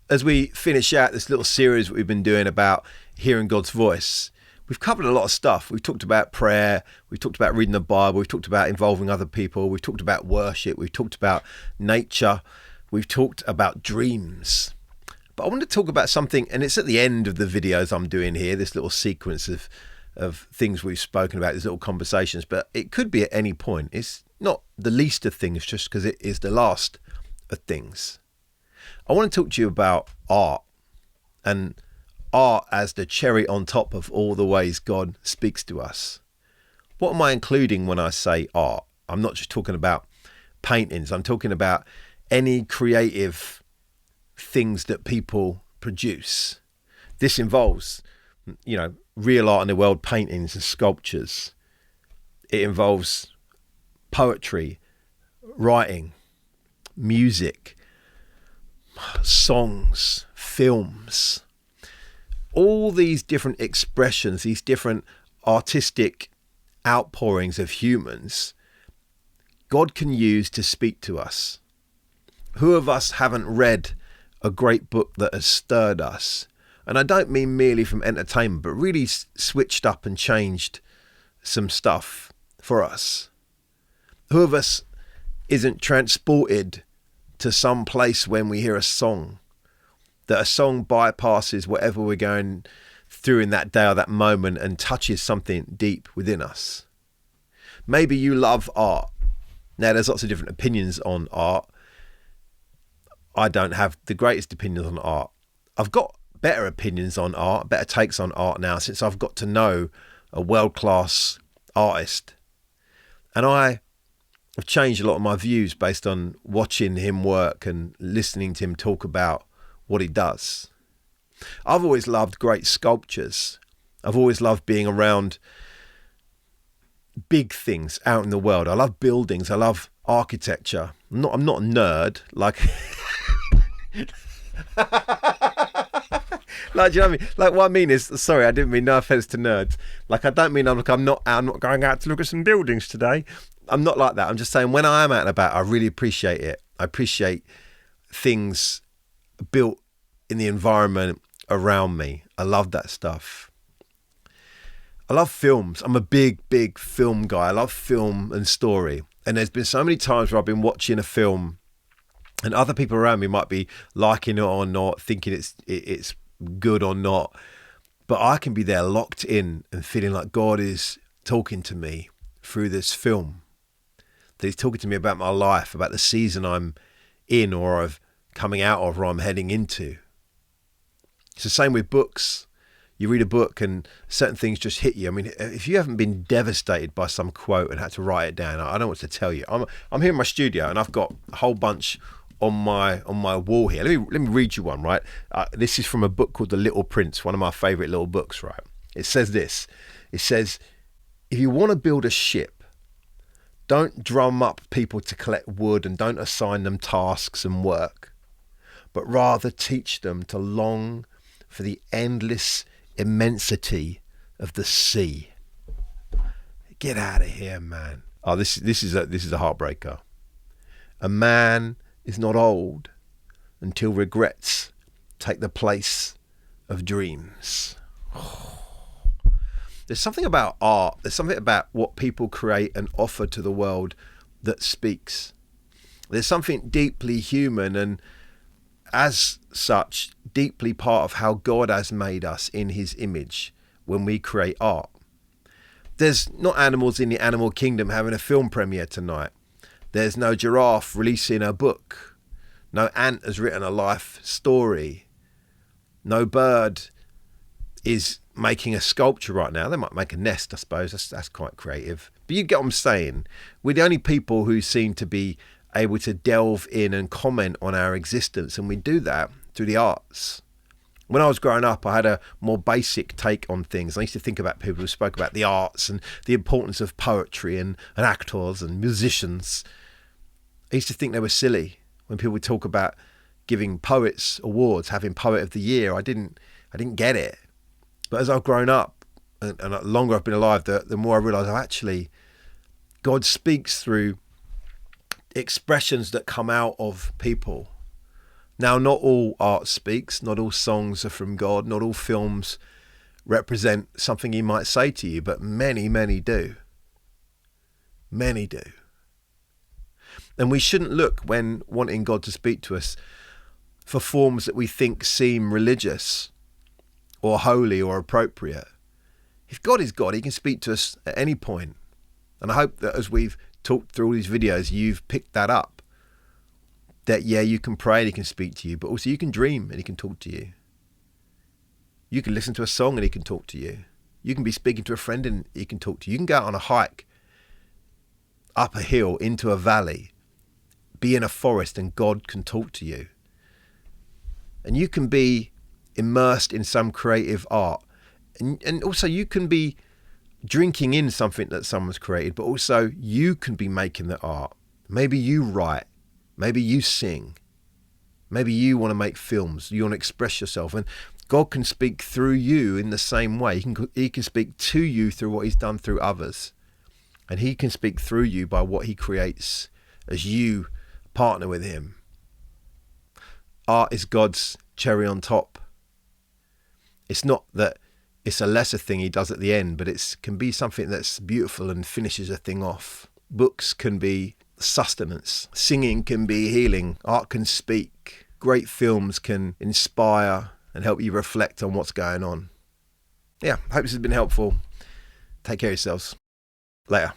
as we finish out this little series we've been doing about hearing God's voice, we've covered a lot of stuff. We've talked about prayer, we've talked about reading the Bible, we've talked about involving other people, we've talked about worship, we've talked about nature, we've talked about dreams. But I want to talk about something, and it's at the end of the videos I'm doing here, this little sequence of things we've spoken about, these little conversations, but it could be at any point. It's not the least of things just because it is the last of things. I want to talk to you about art, and art as the cherry on top of all the ways God speaks to us. What am I including when I say art? I'm not just talking about paintings. I'm talking about any creative things that people produce. This involves, real art in the world, paintings and sculptures. It involves poetry, writing, music, songs, films, all these different expressions, these different artistic outpourings of humans, God can use to speak to us. Who of us haven't read a great book that has stirred us? And I don't mean merely from entertainment, but really switched up and changed some stuff for us. Who of us isn't transported to some place when we hear a song, that a song bypasses whatever we're going through in that day or that moment and touches something deep within us? Maybe you love art. Now, there's lots of different opinions on art. I don't have the greatest opinions on art. I've got better opinions on art, better takes on art now since I've got to know a world-class artist. And I have changed a lot of my views based on watching him work and listening to him talk about what he does. I've always loved great sculptures. I've always loved being around big things out in the world. I love buildings. I love architecture. I'm not a nerd. Like, like, do you know what I mean? Like, what I mean is, sorry, I didn't mean no offense to nerds. Like, I don't mean I'm not going out to look at some buildings today. I'm not like that. I'm just saying when I am out and about, I really appreciate it. I appreciate things built in the environment around me. I love that stuff. I love films. I'm a big film guy. I love film and story. And there's been so many times where I've been watching a film and other people around me might be liking it or not, thinking it's good or not. But I can be there locked in and feeling like God is talking to me through this film. That he's talking to me about my life, about the season I'm in or I've coming out of or I'm heading into. It's the same with books. You read a book and certain things just hit you. I mean, if you haven't been devastated by some quote and had to write it down, I don't know what to tell you. I'm here in my studio and I've got a whole bunch on my wall here. Let me read you one, right? This is from a book called The Little Prince, one of my favorite little books, right? It says this. It says, if you want to build a ship, don't drum up people to collect wood and don't assign them tasks and work, but rather teach them to long for the endless immensity of the sea. Get out of here, man. Oh, this is a heartbreaker. A man is not old until regrets take the place of dreams. There's something about art. There's something about what people create and offer to the world that speaks. There's something deeply human and as such, deeply part of how God has made us in his image when we create art. There's not animals in the animal kingdom having a film premiere tonight. There's no giraffe releasing a book. No ant has written a life story. No bird is making a sculpture right now. They might make a nest, I suppose. That's quite creative. But you get what I'm saying. We're the only people who seem to be able to delve in and comment on our existence, and we do that through the arts. When I was growing up, I had a more basic take on things. I used to think about people who spoke about the arts and the importance of poetry and actors and musicians. I used to think they were silly when people would talk about giving poets awards, having Poet of the Year. I didn't get it. But as I've grown up and the longer I've been alive, the more I realise, actually, God speaks through expressions that come out of people. Now, not all art speaks, not all songs are from God, not all films represent something he might say to you, but many, many do. Many do. And we shouldn't look, when wanting God to speak to us, for forms that we think seem religious or holy or appropriate. If God is God, he can speak to us at any point. And I hope that as we've talked through all these videos, you've picked that up. That, yeah, you can pray and he can speak to you, but also you can dream and he can talk to you. You can listen to a song and he can talk to you. You can be speaking to a friend and he can talk to you. You can go out on a hike, up a hill, into a valley, be in a forest, and God can talk to you. And you can be immersed in some creative art. And also you can be drinking in something that someone's created, but also you can be making the art. Maybe you write, maybe you sing, maybe you want to make films, you want to express yourself, and God can speak through you in the same way. He can speak to you through what he's done through others, and he can speak through you by what he creates as you partner with him. Art is God's cherry on top. It's not that it's a lesser thing he does at the end, but it can be something that's beautiful and finishes a thing off. Books can be sustenance. Singing can be healing. Art can speak. Great films can inspire and help you reflect on what's going on. Yeah, hope this has been helpful. Take care of yourselves. Later.